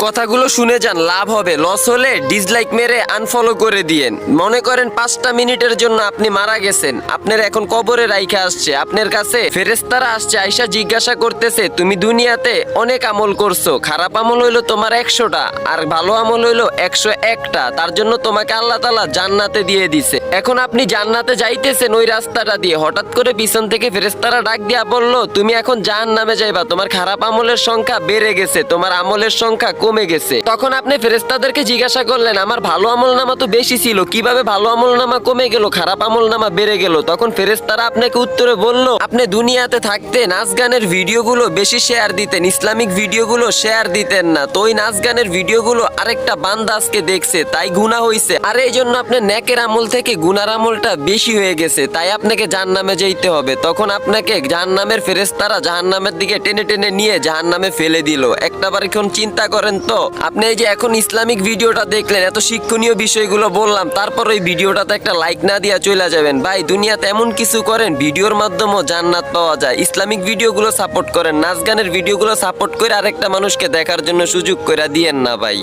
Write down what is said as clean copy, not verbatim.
কথাগুলো শুনে যান, লাভ হবে। লস হলে ডিসলাইক মেরে আনফলো করে দিয়েন। মনে করেন 5টা মিনিটের জন্য আপনি মারা গেছেন, আপনার এখন কবরে রাইখা আসছে, আপনার কাছে ফেরেশতারা আসছে, আইসা জিজ্ঞাসা করতেছে তুমি দুনিয়াতে অনেক আমল করছো, খারাপ আমল হইলো তোমার 100টা আর ভালো আমল হইলো 101টা, তার জন্য তোমাকে আল্লাহ তাআলা জান্নাতে দিয়ে দিছে। এখন আপনি জান্নাতে যাইতেছেন ওই রাস্তাটা দিয়ে, হঠাৎ করে পিছন থেকে ফেরেশতারা ডাক দিয়া বললো তুমি এখন জাহান্নামে যাইবা, তোমার খারাপ আমলের সংখ্যা বেড়ে গেছে, তোমার আমলের সংখ্যা কমে গেছে। তখন আপনি ফেরেশতাদেরকে জিজ্ঞাসা করলেন আমার ভালো আমল নামা তো বেশি ছিল, কিভাবে ভালো আমল নামা কমে গেল, খারাপ আমল নামা বেড়ে গেল? তখন ফেরেশতারা আপনাকে উত্তরে বলল আপনি দুনিয়াতে থাকতে নাচ গানের ভিডিওগুলো বেশি শেয়ার দিতেন, ইসলামিক ভিডিওগুলো শেয়ার দিতেন না, তো ওই নাচ গানের ভিডিওগুলো আরেকটা বান্দা আজকে দেখছে তাই গুনাহ হইছে, আর এই জন্য আপনার নেকের আমল থেকে গুনার আমলটা বেশি হয়ে গেছে, তাই আপনাকে জাহান্নামে যেতে হবে। তখন আপনাকে জাহান্নামের ফেরেশতারা জাহান্নামের দিকে টেনে টেনে নিয়ে জাহান্নামে ফেলে দিল। একটাবার এখন চিন্তা করেন তো, আপনি এই যে এখন ইসলামিক ভিডিওটা দেখলেন, এত শিক্ষণীয় বিষয়গুলো বললাম, তারপর ওই ভিডিওটাতে একটা লাইক না দিয়া চলে যাবেন। ভাই দুনিয়াতে এমন কিছু করেন ভিডিওর মাধ্যমেও জান্নাত পাওয়া যায়। ইসলামিক ভিডিওগুলো সাপোর্ট করেন, নাচ গানের ভিডিওগুলো সাপোর্ট করে আরেকটা মানুষকে দেখার জন্য সুযোগ করে দিয়েন না ভাই।